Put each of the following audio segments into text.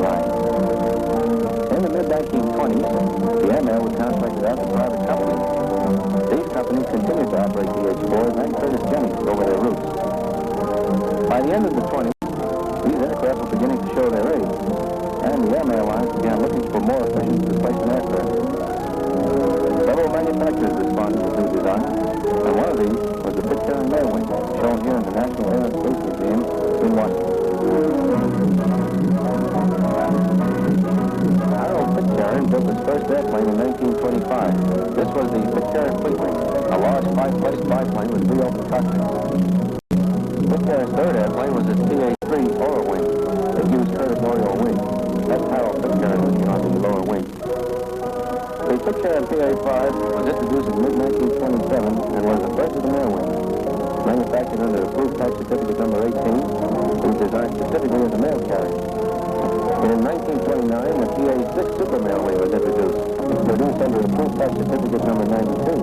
design. In the mid-1920s, the airmail was contracted out to private companies. These companies continued to operate DH-4s and Curtis Jennings over their routes. By the end of the 20s, these aircraft were beginning to show their age, and the airmail lines began looking for more efficient displacement aircraft. Several manufacturers responded to new design, and one of these was the Pitcairn Mailwing, shown here in the National Air and Space Museum in Washington. Pitcairn built his first airplane in 1925. This was the Pitcairn Fleetwing, a large 5-place biplane with 3 open cockpits. Pitcairn's third airplane was his PA-3 Aura Wing. It used curvatorial wings. That's Harold Pitcairn looking on the lower wing. The Pitcairn PA-5 was introduced in mid-1927 and was the first of the Mailwings. Manufactured under approved type certificate number 18, it was designed specifically as a mail carrier. In 1929, the PA-6 Super Mailwing was introduced, produced under approved type certificate number 92.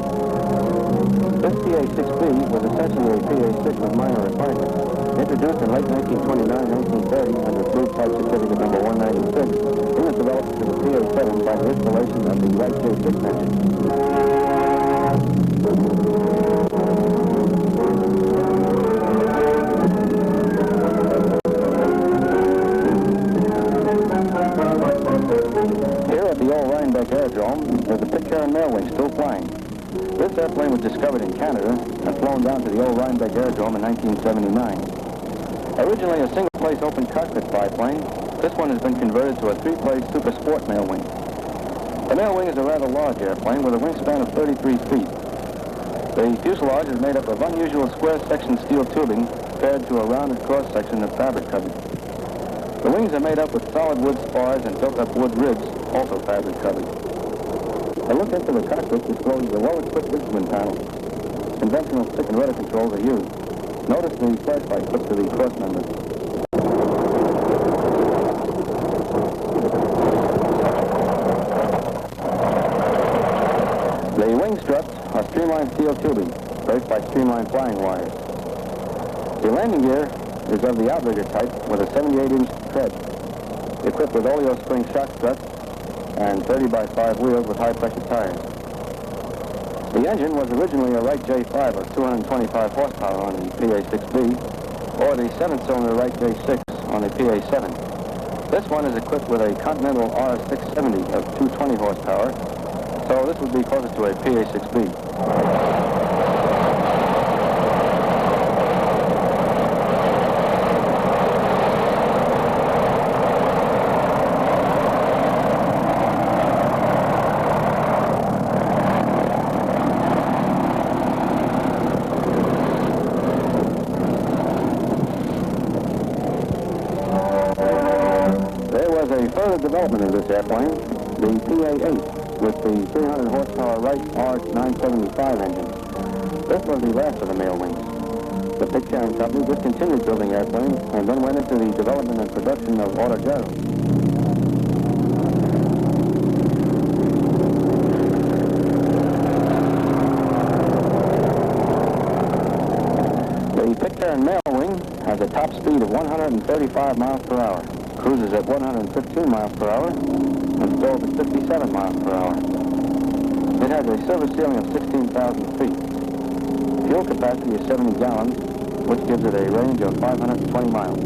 This PA-6B was essentially a PA-6 with minor refinements. Introduced in late 1929-1930 under approved type certificate number 196, it was developed to the PA-7 by the installation of the Wright J6 engine. The Old Rhinebeck Aerodrome is the Pitcairn Mailwing still flying. This airplane was discovered in Canada and flown down to the Old Rhinebeck Aerodrome in 1979. Originally a single-place open cockpit biplane, this one has been converted to a 3-place super sport Mailwing. The Mailwing is a rather large airplane with a wingspan of 33 feet. The fuselage is made up of unusual square-section steel tubing paired to a rounded cross-section of fabric covered. The wings are made up with solid wood spars and built-up wood ribs, also fabric covered. A look into the cockpit discloses a well-equipped instrument panel. Conventional stick and rudder controls are used. Notice the flashlight clips to the cross members. The wing struts are streamlined steel tubing, braced by streamlined flying wires. The landing gear is of the outrigger type with a 78-inch tread, equipped with oleo spring shock struts and 30x5 wheels with high-pressure tires. The engine was originally a Wright J5 of 225 horsepower on the PA-6B, or the 7-cylinder Wright J6 on the PA-7. This one is equipped with a Continental R670 of 220 horsepower, so this would be closer to a PA-6B. Further development of this airplane, the PA-8 with the 300 horsepower Wright R975 engine. This was the last of the Mailwings. The Pitcairn Company discontinued building airplanes and then went into the development and production of autogyros. The Pitcairn Mailwing has a top speed of 135 miles per hour. Cruises at 115 miles per hour and stalls at 57 miles per hour. It has a service ceiling of 16,000 feet. Fuel capacity is 70 gallons, which gives it a range of 520 miles.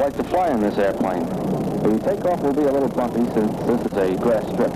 like to fly in this airplane. The takeoff will be a little bumpy since this is a grass strip.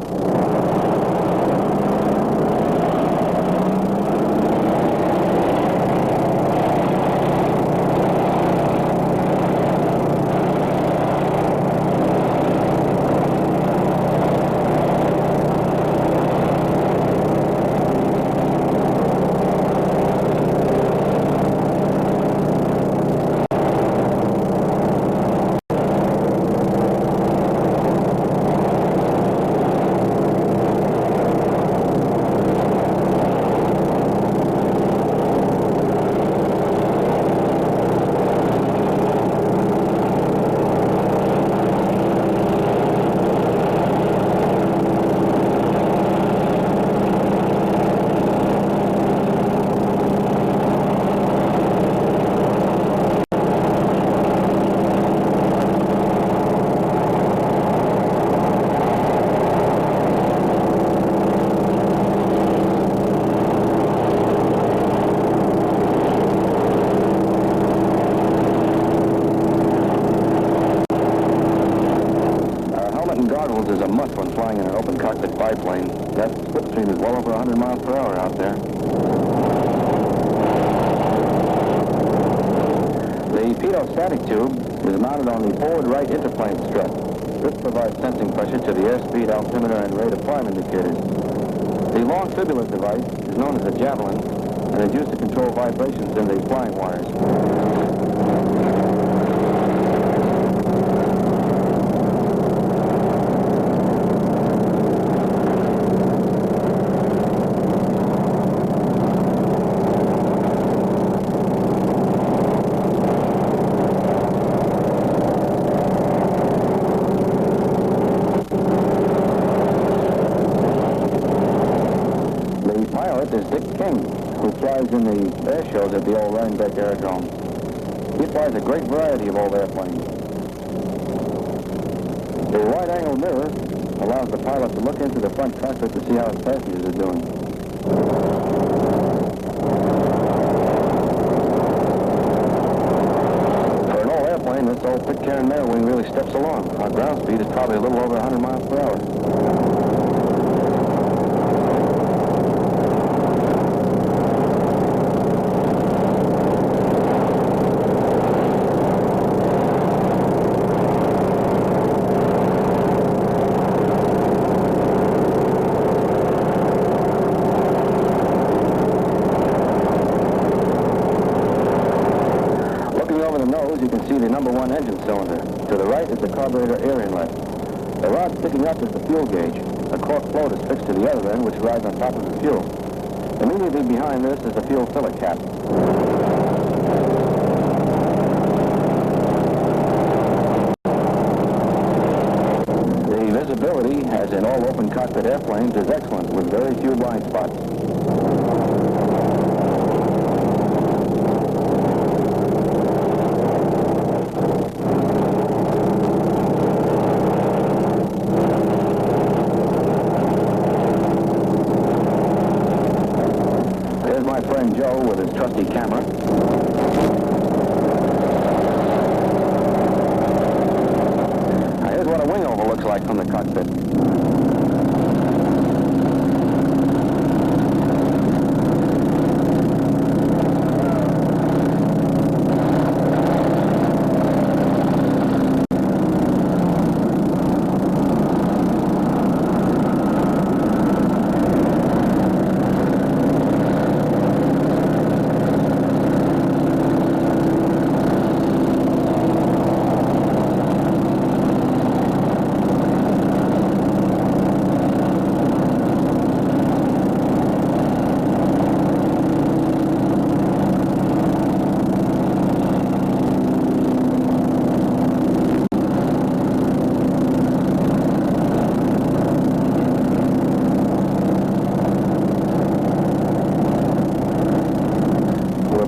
Is a must when flying in an open cockpit biplane. That slipstream is well over 100 miles per hour out there. The pitot-static tube is mounted on the forward right interplane strut. This provides sensing pressure to the airspeed, altimeter, and rate of climb indicators. The long fibular device is known as a javelin and is used to control vibrations in the flying wires. Who flies in the air shows at the Old Rhinebeck Aerodrome. He flies a great variety of old airplanes. The wide-angle mirror allows the pilot to look into the front cockpit to see how his passengers are doing. For an old airplane, this old Pitcairn Mailwing really steps along. Our ground speed is probably a little over 100 miles per hour. You can see the number 1 engine cylinder. To the right is the carburetor air inlet. The rod sticking up is the fuel gauge. A cork float is fixed to the other end, which rides on top of the fuel. Immediately behind this is the fuel filler cap. The visibility, as in all open cockpit airplanes, is excellent, with very few blind spots. My friend Joe with his trusty camera. Now here's what a wing oval looks like from the cockpit.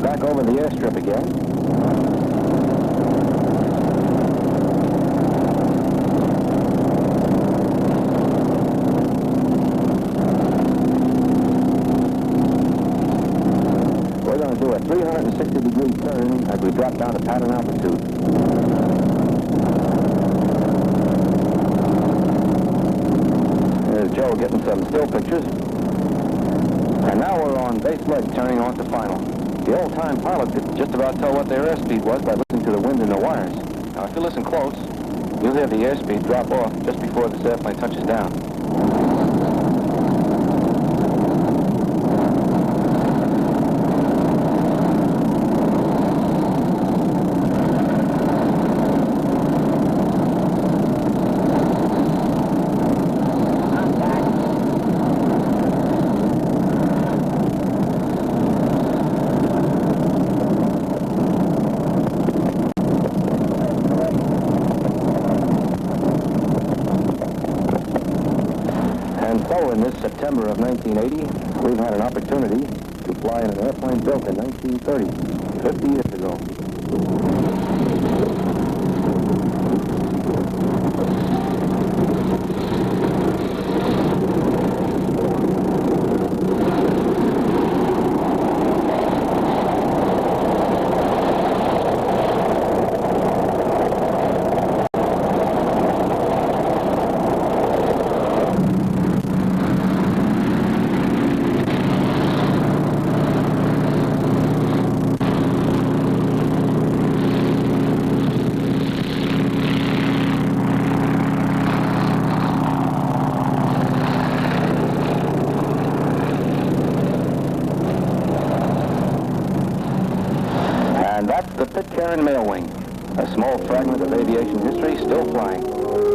Back over the airstrip again. We're going to do a 360-degree turn as we drop down to pattern altitude. Joe getting some still pictures. And now we're on base leg turning on to final. The old-time pilot could just about tell what their airspeed was by listening to the wind in the wires. Now, if you listen close, you'll hear the airspeed drop off just before this airplane touches down. So in this September of 1980, we've had an opportunity to fly in an airplane built in 1930, 50 years ago. And that's the Pitcairn Mailwing, a small fragment of aviation history still flying.